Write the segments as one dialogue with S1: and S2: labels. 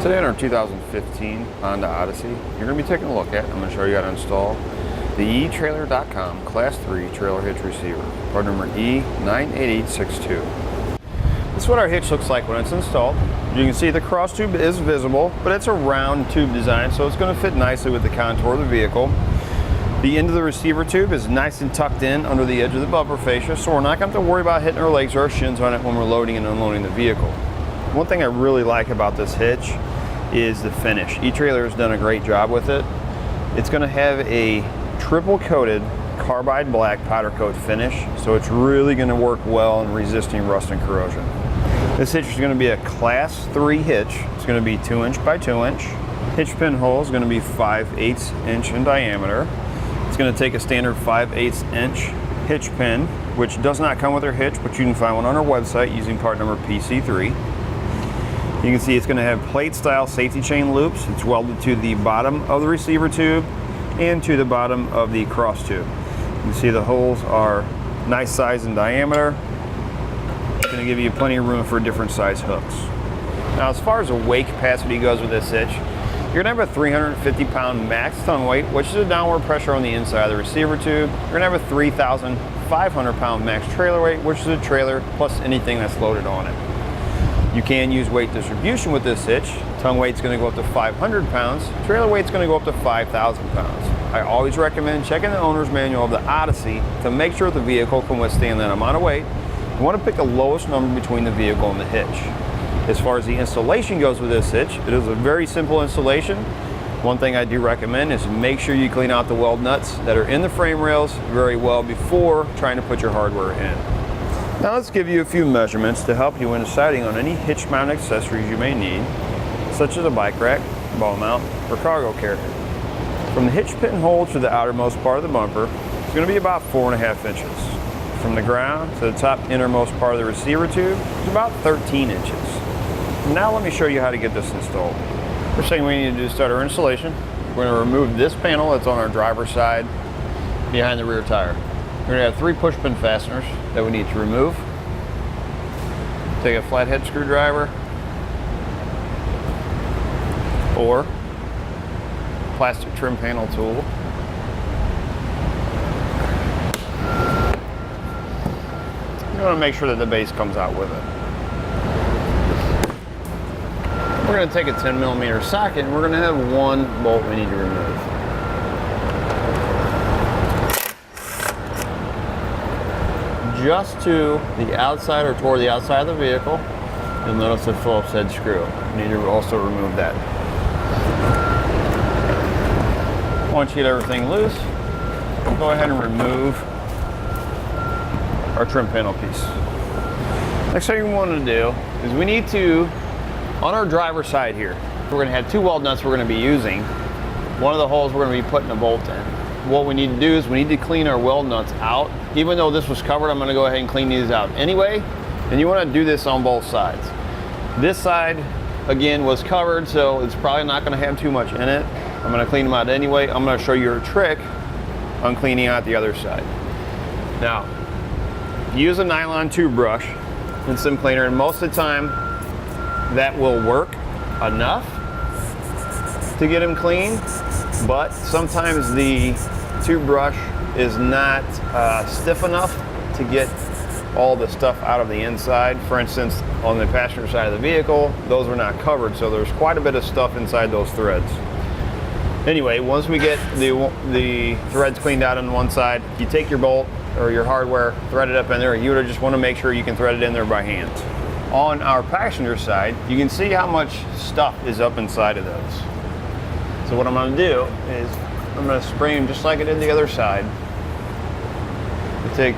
S1: Today in our 2015 Honda Odyssey, you're going to be taking a look at, I'm going to show you how to install the Etrailer.com Class 3 trailer hitch receiver, part number E98862. This is what our hitch looks like when it's installed. You can see the cross tube is visible, but it's a round tube design, so it's going to fit nicely with the contour of the vehicle. The end of the receiver tube is nice and tucked in under the edge of the bumper fascia, so we're not going to have to worry about hitting our legs or our shins on it when we're loading and unloading the vehicle. One thing I really like about this hitch is the finish. Etrailer has done a great job with it. It's going to have a triple coated carbide black powder coat finish, so it's really going to work well in resisting rust and corrosion. This hitch is going to be a Class 3 hitch. It's going to be 2" by 2". Hitch pin hole is going to be 5/8 inch in diameter. It's going to take a standard 5/8 inch hitch pin, which does not come with our hitch, but you can find one on our website using part number PC3. You can see it's going to have plate style safety chain loops. It's welded to the bottom of the receiver tube and to the bottom of the cross tube. You can see the holes are nice size and diameter. It's going to give you plenty of room for different size hooks. Now, as far as the weight capacity goes with this hitch, you're going to have a 350-pound max tongue weight, which is a downward pressure on the inside of the receiver tube. You're going to have a 3,500-pound max trailer weight, which is a trailer plus anything that's loaded on it. You can use weight distribution with this hitch. Tongue weight's going to go up to 500 pounds. Trailer weight's going to go up to 5,000 pounds. I always recommend checking the owner's manual of the Odyssey to make sure the vehicle can withstand that amount of weight. You want to pick the lowest number between the vehicle and the hitch. As far as the installation goes with this hitch, it is a very simple installation. One thing I do recommend is make sure you clean out the weld nuts that are in the frame rails very well before trying to put your hardware in. Now let's give you a few measurements to help you when deciding on any hitch mount accessories you may need, such as a bike rack, ball mount, or cargo carrier. From the hitch pin hole to the outermost part of the bumper, it's going to be about 4.5 inches. From the ground to the top innermost part of the receiver tube is about 13 inches. Now let me show you how to get this installed. First thing we need to do is start our installation. We're going to remove this panel that's on our driver's side behind the rear tire. We're going to have 3 push pin fasteners that we need to remove. Take a flathead screwdriver or plastic trim panel tool. You want to make sure that the base comes out with it. We're going to take a 10mm socket and we're going to have 1 bolt we need to remove. Just to the outside or toward the outside of the vehicle, you'll notice the Phillips head screw. You need to also remove that. Once you get everything loose, we'll go ahead and remove our trim panel piece. Next thing we want to do is we need to, on our driver's side here, we're going to have 2 weld nuts we're going to be using. One of the holes we're going to be putting a bolt in. What we need to do is we need to clean our weld nuts out. Even though this was covered, I'm going to go ahead and clean these out anyway. And you want to do this on both sides. This side, again, was covered, so it's probably not going to have too much in it. I'm going to clean them out anyway. I'm going to show you a trick on cleaning out the other side. Now, use a nylon tube brush and some cleaner, and most of the time that will work enough to get them clean, but sometimes the tube brush is not stiff enough to get all the stuff out of the inside. For instance, on the passenger side of the vehicle, those are not covered, so there's quite a bit of stuff inside those threads. Anyway, once we get the threads cleaned out on one side, you take your bolt or your hardware, thread it up in there. You just want to make sure you can thread it in there by hand. On our passenger side, you can see how much stuff is up inside of those. So what I'm going to do is I'm going to spray them just like I did the other side. I take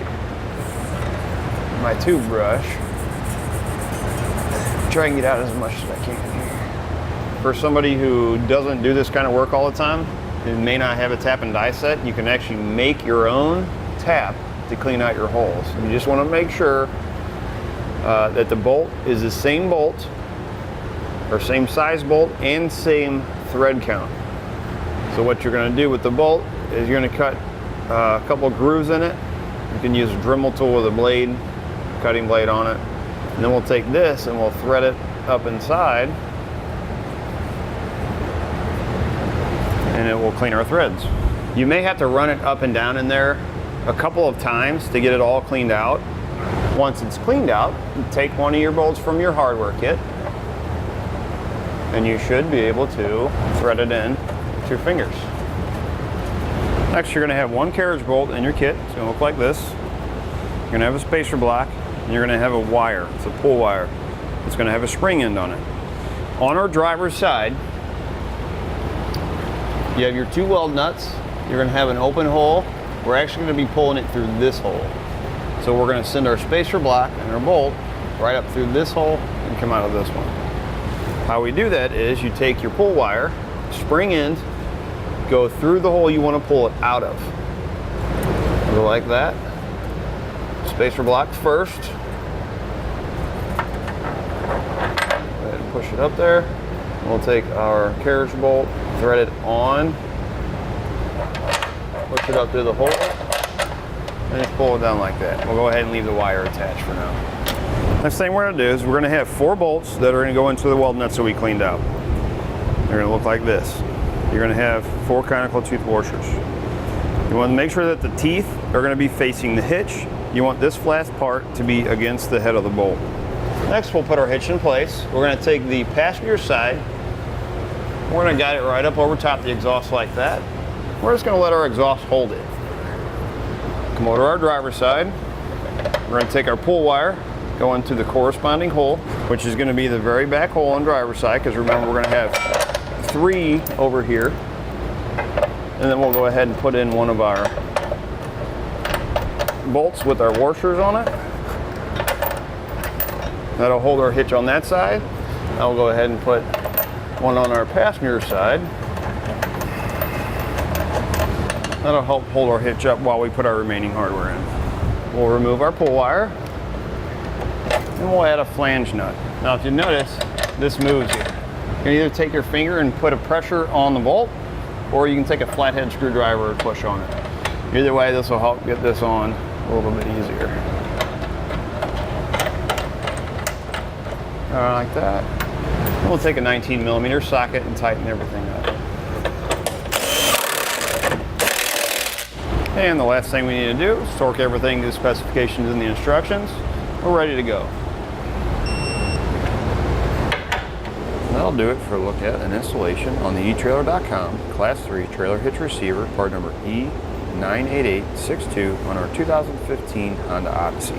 S1: my tube brush, try and get out as much as I can here. For somebody who doesn't do this kind of work all the time, and may not have a tap and die set, you can actually make your own tap to clean out your holes. You just want to make sure that the bolt is the same bolt, or same size bolt, and same thread count. So what you're going to do with the bolt is you're going to cut a couple of grooves in it. You can use a Dremel tool with a blade, cutting blade on it. And then we'll take this and we'll thread it up inside we'll clean our threads. You may have to run it up and down in there a couple of times to get it all cleaned out. Once it's cleaned out, take one of your bolts from your hardware kit and you should be able to thread it in with your fingers. Next, you're going to have one carriage bolt in your kit. It's going to look like this. You're going to have a spacer block and you're going to have a wire. It's a pull wire. It's going to have a spring end on it. On our driver's side, you have your 2 weld nuts. You're going to have an open hole. We're actually going to be pulling it through this hole. So we're going to send our spacer block and our bolt right up through this hole and come out of this one. How we do that is you take your pull wire, spring end, go through the hole you want to pull it out of. Go like that. Spacer block first. Go ahead and push it up there. And we'll take our carriage bolt, thread it on, push it up through the hole, and just pull it down like that. We'll go ahead and leave the wire attached for now. Next thing we're going to do is we're going to have 4 bolts that are going to go into the weld nuts that we cleaned out. They're going to look like this. You're going to have 4 conical tooth washers. You want to make sure that the teeth are going to be facing the hitch. You want this flat part to be against the head of the bolt. Next, we'll put our hitch in place. We're going to take the passenger side. We're going to guide it right up over top the exhaust like that. We're just going to let our exhaust hold it. Come over to our driver's side. We're going to take our pull wire, go into the corresponding hole, which is going to be the very back hole on driver's side, because remember we're going to have 3 over here. And then we'll go ahead and put in one of our bolts with our washers on it. That'll hold our hitch on that side. Now we'll go ahead and put one on our passenger side. That'll help hold our hitch up while we put our remaining hardware in. We'll remove our pull wire and we'll add a flange nut. Now if you notice, this moves here. You can either take your finger and put a pressure on the bolt, or you can take a flathead screwdriver and push on it. Either way, this will help get this on a little bit easier. Like that. And we'll take a 19mm socket and tighten everything up. And the last thing we need to do is torque everything to the specifications and the instructions. We're ready to go. That'll do it for a look at an installation on the Etrailer.com Class 3 trailer hitch receiver, part number E98862 on our 2015 Honda Odyssey.